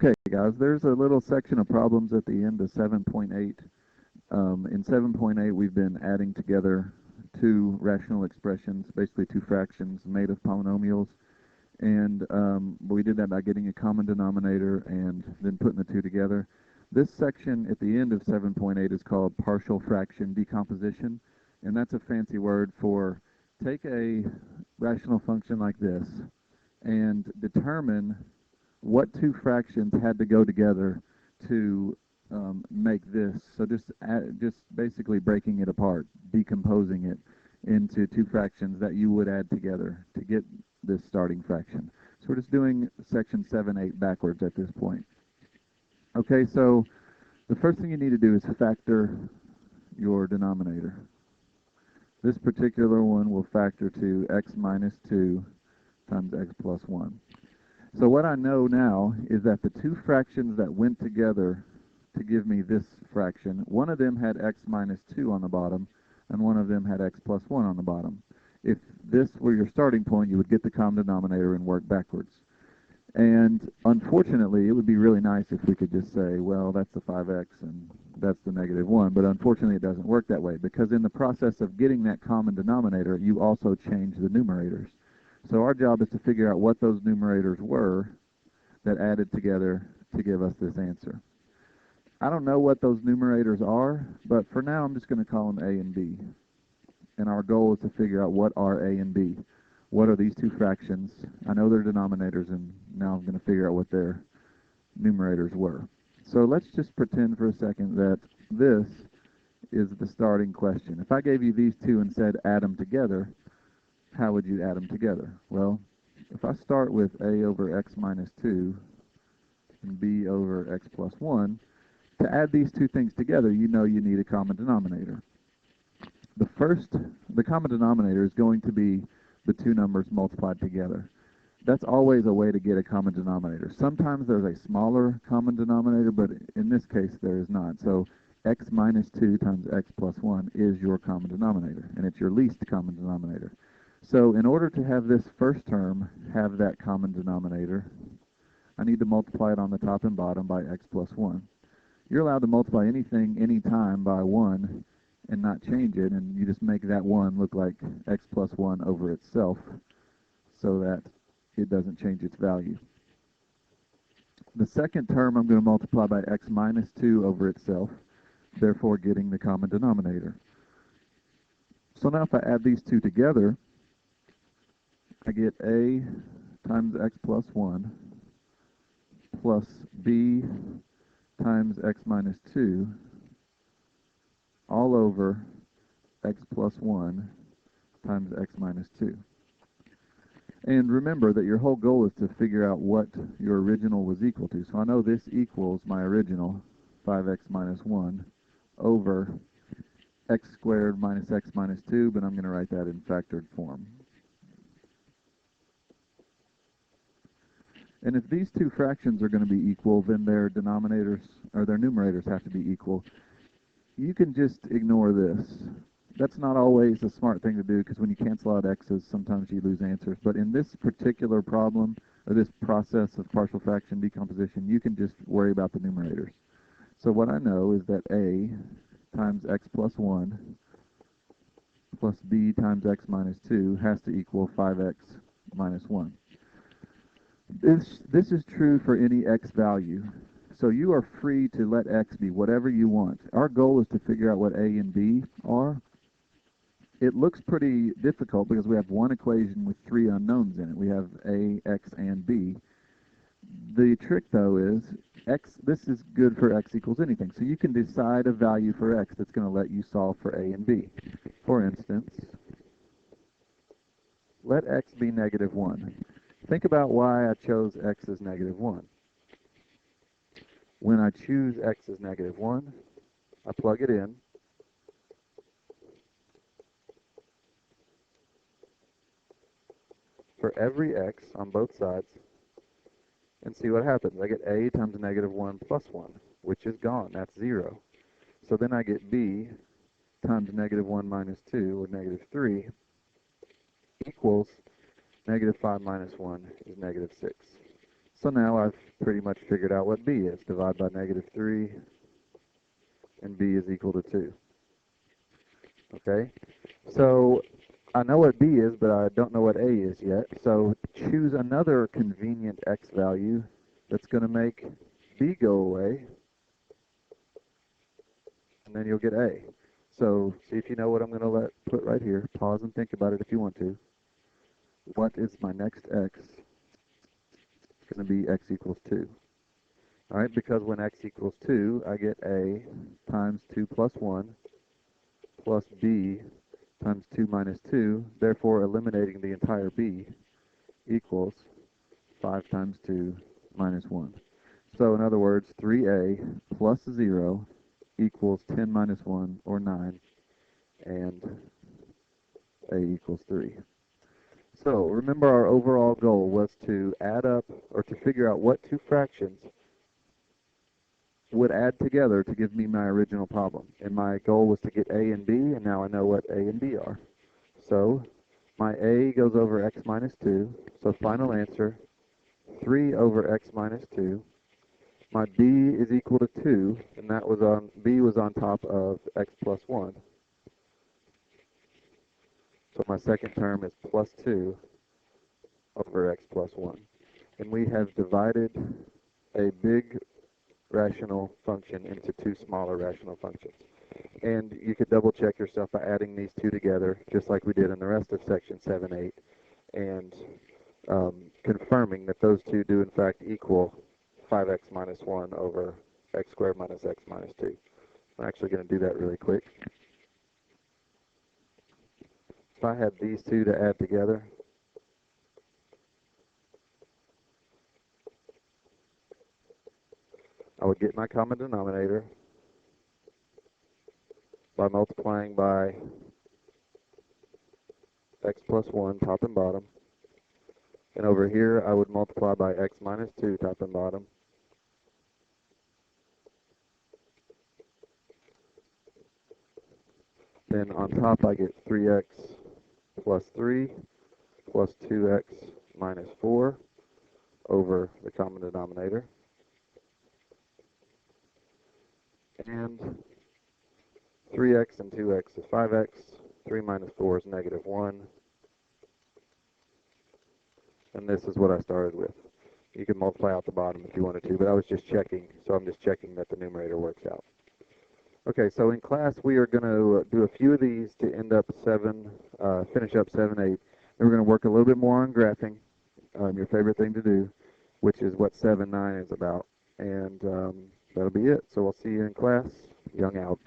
Okay, guys, there's a little section of problems at the end of 7.8. In 7.8, we've been adding together two rational expressions, basically two fractions made of polynomials. And we did that by getting a common denominator and then putting the two together. This section at the end of 7.8 is called partial fraction decomposition. And that's a fancy word for take a rational function like this and determine what two fractions had to go together to make this. So just basically breaking it apart, decomposing it into two fractions that you would add together to get this starting fraction. So we're just doing section 7.8 backwards at this point. Okay, so the first thing you need to do is factor your denominator. This particular one will factor to x minus 2 times x plus 1. So what I know now is that the two fractions that went together to give me this fraction, one of them had x minus 2 on the bottom, and one of them had x plus 1 on the bottom. If this were your starting point, you would get the common denominator and work backwards. And unfortunately, it would be really nice if we could just say, well, that's the 5x and that's the negative 1. But unfortunately, it doesn't work that way, because in the process of getting that common denominator, you also change the numerators. So our job is to figure out what those numerators were that added together to give us this answer. I don't know what those numerators are, but for now I'm just going to call them A and B. And our goal is to figure out what are A and B. What are these two fractions? I know their denominators, and now I'm going to figure out what their numerators were. So let's just pretend for a second that this is the starting question. If I gave you these two and said add them together, how would you add them together? Well, if I start with a over x minus 2 and b over x plus 1, to add these two things together, you know you need a common denominator. The common denominator is going to be the two numbers multiplied together. That's always a way to get a common denominator. Sometimes there's a smaller common denominator, but in this case there is not. So x minus 2 times x plus 1 is your common denominator, and it's your least common denominator. So in order to have this first term have that common denominator, I need to multiply it on the top and bottom by x plus 1. You're allowed to multiply anything anytime by 1 and not change it, and you just make that 1 look like x plus 1 over itself so that it doesn't change its value. The second term I'm going to multiply by x minus 2 over itself, therefore getting the common denominator. So now if I add these two together, I get a times x plus 1 plus b times x minus 2 all over x plus 1 times x minus 2. And remember that your whole goal is to figure out what your original was equal to. So I know this equals my original, 5x minus 1, over x squared minus x minus 2, but I'm going to write that in factored form. And if these two fractions are going to be equal, then their denominators, or their numerators have to be equal. You can just ignore this. That's not always a smart thing to do, because when you cancel out x's, sometimes you lose answers. But in this particular problem, or this process of partial fraction decomposition, you can just worry about the numerators. So what I know is that a times x plus 1 plus b times x minus 2 has to equal 5x minus 1. This is true for any x value. So you are free to let x be whatever you want. Our goal is to figure out what a and b are. It looks pretty difficult because we have one equation with three unknowns in it. We have a, x, and b. The trick, though, is this is good for x equals anything. So you can decide a value for x that's going to let you solve for a and b. For instance, let x be negative 1. Think about why I chose x as negative 1. When I choose x as negative 1, I plug it in. For every x on both sides, and see what happens. I get a times negative 1 plus 1, which is gone. That's 0. So then I get b times negative 1 minus 2, or negative 3, equals negative 5 minus 1 is negative 6. So now I've pretty much figured out what b is. Divide by -3, and b is equal to 2. Okay? So I know what b is, but I don't know what a is yet. So choose another convenient x value that's going to make b go away, and then you'll get a. So see if you know what I'm going to put right here. Pause and think about it if you want to. What is my next x? It's going to be x equals 2. All right, because when x equals 2, I get a times 2 plus 1 plus b times 2 minus 2. Therefore, eliminating the entire b equals 5 times 2 minus 1. So in other words, 3a plus 0 equals 10 minus 1, or 9, and a equals 3. So remember, our overall goal was to add up, or to figure out what two fractions would add together to give me my original problem. And my goal was to get a and b, and now I know what a and b are. So my a goes over x minus 2, so final answer, 3 over x minus 2. My b is equal to 2, and that was b was on top of x plus 1. So my second term is plus 2 over x plus 1. And we have divided a big rational function into two smaller rational functions. And you could double check yourself by adding these two together, just like we did in the rest of section 7-8, and confirming that those two do in fact equal 5x minus 1 over x squared minus x minus 2. I'm actually going to do that really quick. If I had these two to add together, I would get my common denominator by multiplying by x plus 1 top and bottom. And over here, I would multiply by x minus 2 top and bottom. Then on top, I get 3x plus 3 plus 2x minus 4 over the common denominator. And 3x and 2x is 5x. 3 minus 4 is -1. And this is what I started with. You can multiply out the bottom if you wanted to, but I was just checking, so I'm just checking that the numerator works out. Okay, so in class we are going to do a few of these to end up finish up 7-8. And we're going to work a little bit more on graphing, your favorite thing to do, which is what 7-9 is about. And that'll be it. So we'll see you in class. Young out.